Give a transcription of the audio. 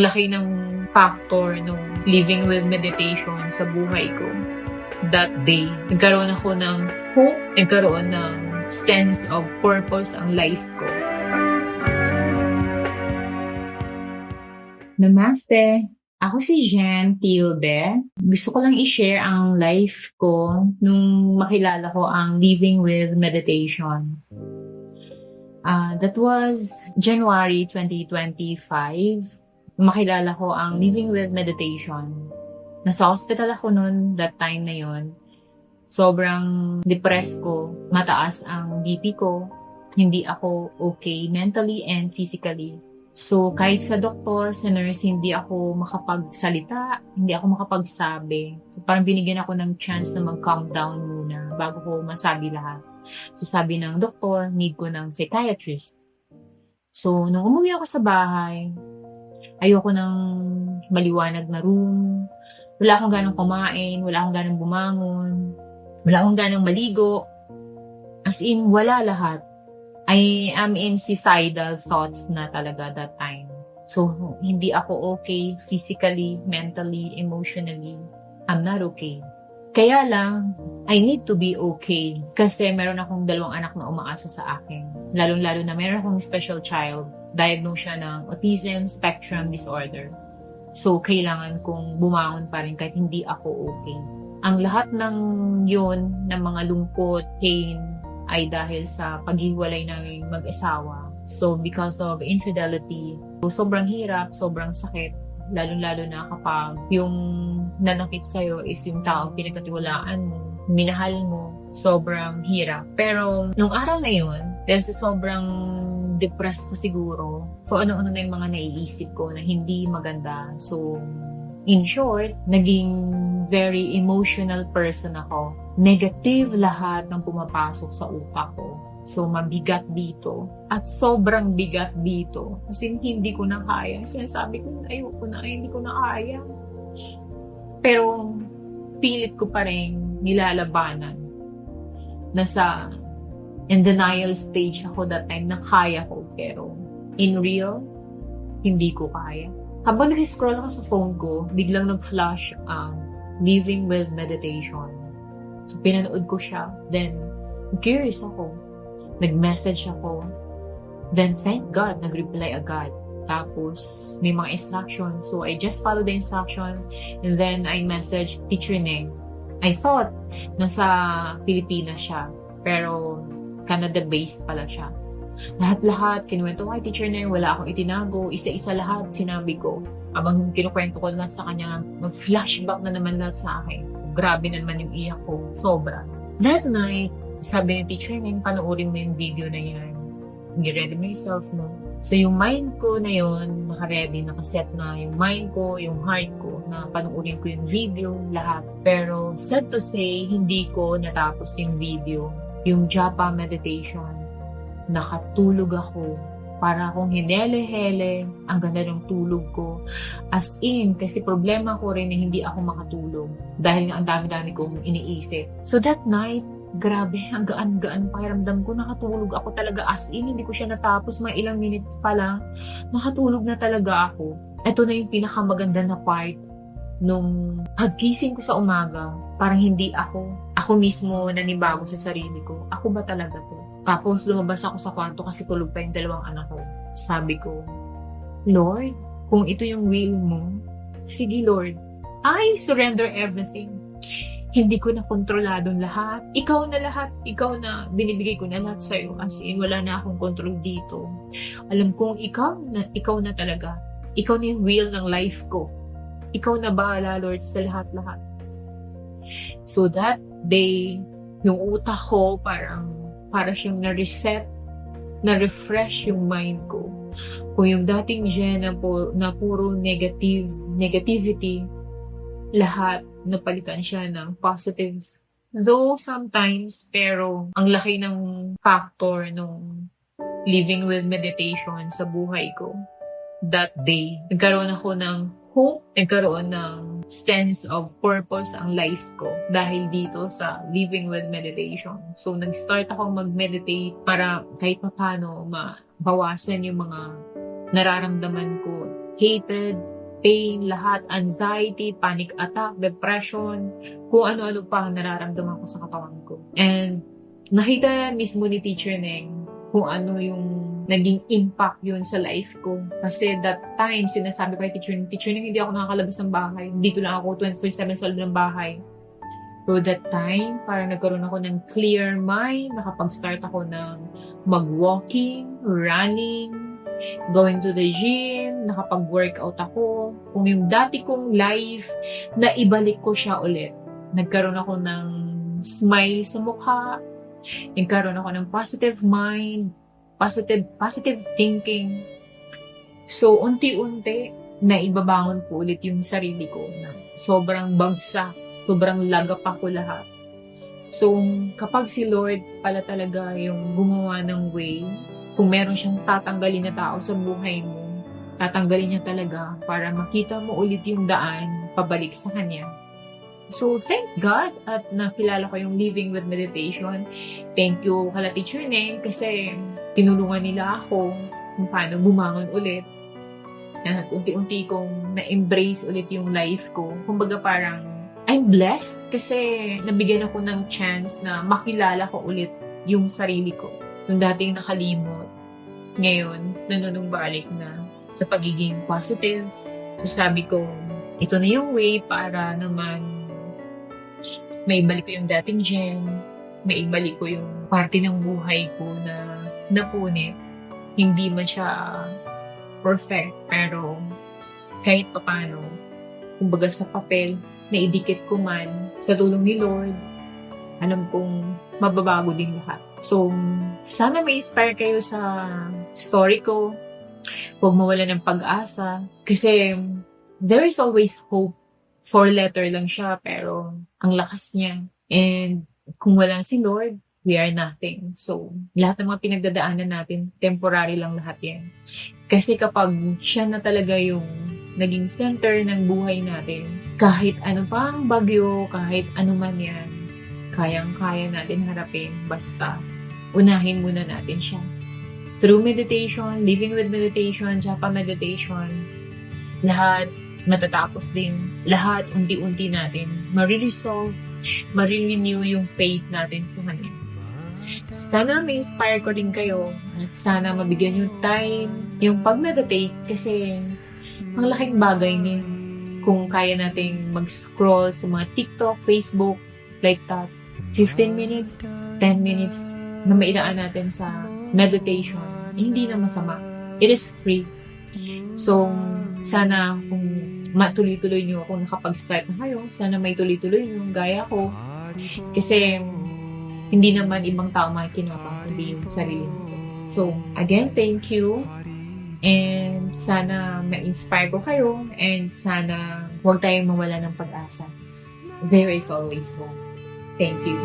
Laki ng factor nung living with meditation sa buhay ko. That day, nagkaroon ako ng hope, nagkaroon ng sense of purpose ang life ko. Namaste! Ako si Jen Tilbe. Gusto ko lang i-share ang life ko nung makilala ko ang living with meditation. That was January 2025. Makilala ko ang living with meditation. Nasa hospital ako noon, that time na yon. Sobrang depressed ko, mataas ang BP ko, hindi ako okay mentally and physically. So kahit sa doktor, sa nurse, hindi ako makapagsalita, hindi ako makapagsabi. So parang binigyan ako ng chance na mag-calm down muna bago ko masabi lahat. So sabi ng doktor, need ko ng psychiatrist. So nung umuwi ako sa bahay, ayoko ng maliwanag na room. Wala akong ganang kumain, wala akong ganang bumangon, wala akong ganang maligo. As in, wala lahat. I am in suicidal thoughts na talaga that time. So, hindi ako okay physically, mentally, emotionally. I'm not okay. Kaya lang, I need to be okay. Kasi meron akong 2 anak na umaasa sa akin. Lalo-lalo na meron akong special child. Diagnosed siya ng autism spectrum disorder. So, kailangan kong bumangon pa rin kahit hindi ako okay. Ang lahat ng yun, ng mga lungkot, pain, ay dahil sa paghiwalay namin mag-asawa. So, because of infidelity, sobrang hirap, sobrang sakit. Lalo-lalo na kapag yung nanakit sa'yo is yung taong pinagkatiwalaan mo, minahal mo, sobrang hirap. Pero, nung araw na yun, dahil sa sobrang depressed ko siguro, so ano-ano na yung mga naiisip ko na hindi maganda. So, in short, naging very emotional person ako. Negative lahat ng pumapasok sa utak ko. So, mabigat dito. At sobrang bigat dito. Kasi hindi ko na kaya. Sinasabi ko, ayoko na, hindi ko na kaya. Pero, pilit ko pa rin nilalabanan. Nasa in denial stage ako that time na kaya ko. Pero, in real, hindi ko kaya. Habang nag-scroll ako sa phone ko, biglang nag-flash ang living with meditation. So, pinanood ko siya. Then, curious ako. Nag-message ako. Then, thank God, nag-reply agad. Tapos, may mga instruction. So, I just followed the instruction. And then, I messaged Teacher Neng. I thought, nasa Pilipinas siya. Pero, Canada-based pala siya. Lahat-lahat, kinuwento ko kay Teacher Neng, wala akong itinago. Isa-isa lahat, sinabi ko. Abang kinukwento ko lahat sa kanya, mag-flashback na naman lahat sa akin. Grabe na naman yung iyak ko. Sobra. That night, sabi ni Teacher Neng, panoorin mo yung video na yan. Get-ready mo yourself mo. So, yung mind ko na yun, naka-ready, nakaset na yung mind ko, yung heart ko, na panoorin ko yung video, lahat. Pero, sad to say, hindi ko natapos yung video. Yung Japa meditation, nakatulog ako. Para akong hinele-hele, ang ganda ng tulog ko. As in, kasi problema ko rin na hindi ako makatulog. Dahil nga ang dami-dami kong iniisip. So that night, grabe, ang gaan-gaan pakiramdam ko. Nakatulog ako talaga. As in, hindi ko siya natapos. Mga ilang minutes pa lang, nakatulog na talaga ako. Ito na yung pinakamaganda na part. Nung pagkising ko sa umaga, parang hindi ako mismo nanibago sa sarili ko. Ako ba talaga to? Tapos lumabas ako sa kwarto kasi tulog pa yung 2 anak ko. Sabi ko, Lord, kung ito yung will mo, sige Lord, I surrender everything. Hindi ko na kontroladong lahat. Ikaw na lahat. Ikaw na, binibigay ko na lahat sa'yo. As in, wala na akong control dito. Alam kong ikaw na talaga. Ikaw na yung will ng life ko. Ikaw na bahala, Lord, sa lahat-lahat. So that day, yung utak ko para siyang na-reset, na-refresh yung mind ko. Kung yung dating Jen na puro negativity, lahat napalitan siya ng positive. Though sometimes, pero ang laki ng factor nung living with meditation sa buhay ko. That day, nagkaroon ako ng hope, nagkaroon ng sense of purpose ang life ko dahil dito sa living with meditation. So, nag-start ako mag-meditate para kahit paano mabawasan yung mga nararamdaman ko hatred, pain, lahat, anxiety, panic attack, depression, kung ano-ano pa ang nararamdaman ko sa katawan ko. And nakita mismo ni Teacher Neng kung ano yung naging impact yun sa life ko. Kasi that time, sinasabi ko kay Teacher Neng, hindi ako nakakalabas ng bahay. Dito lang ako 24/7 sa loob ng bahay. So that time, parang nagkaroon ako ng clear mind, nakapag-start ako ng mag-walking, running, going to the gym, nakapag-workout ako. Kung yung dati kong life, na ibalik ko siya ulit. Nagkaroon ako ng smile sa mukha, nagkaroon ako ng positive mind, positive thinking. So, unti-unti, naibabangon ko ulit yung sarili ko na sobrang bagsak, sobrang lagap ako lahat. So, kapag si Lord pala talaga yung gumawa ng way, kung meron siyang tatanggalin na tao sa buhay mo, tatanggalin niya talaga para makita mo ulit yung daan pabalik sa Kanya. So, thank God at nakilala ko yung Living with Meditation. Thank you kala Teacher Neng kasi tinulungan nila ako kung paano bumangon ulit. At unti-unti kong na-embrace ulit yung life ko. Kumbaga parang I'm blessed kasi nabigyan ako ng chance na makilala ko ulit yung sarili ko. Yung dating nakalimot. Ngayon, nanunumbalik na sa pagiging positive. So sabi ko, ito na yung way para naman maibalik ko yung dating Jen, maibalik ko yung parte ng buhay ko na napunit. Hindi man siya perfect, pero kahit papano, kumbaga sa papel, naidikit ko man sa tulong ni Lord, alam kong mababago din lahat. So, sana may-inspire kayo sa story ko. Huwag mawala ng pag-asa. Kasi, there is always hope. 4 letter lang siya, pero ang lakas niya. And, kung walang si Lord, we are nothing. So, lahat ng mga pinagdadaanan natin, temporary lang lahat yan. Kasi kapag siya na talaga yung naging center ng buhay natin, kahit ano pa ang bagyo, kahit ano man yan, kayang-kaya natin harapin, basta unahin muna natin siya. Through meditation, living with meditation, Japa meditation, lahat matatapos din. Lahat unti-unti natin mariresolve, marirenew yung faith natin sa Kanya. Sana may-inspire ko rin kayo at sana mabigyan yung time, yung pag-meditate kasi ang laking bagay din kung kaya nating mag-scroll sa mga TikTok, Facebook, like that. 15 minutes, 10 minutes na mailaan natin sa meditation. Hindi na masama. It is free. So, sana kung matuloy-tuloy nyo kung nakapag-start na kayo, sana may tuloy-tuloy nyo gaya ko. Kasi, hindi naman ibang tao makikinabang, kundi yung sarili nito. So, again, thank you. And sana ma-inspire ko kayo and sana huwag tayong mawala ng pag-asa. There is always hope. Thank you.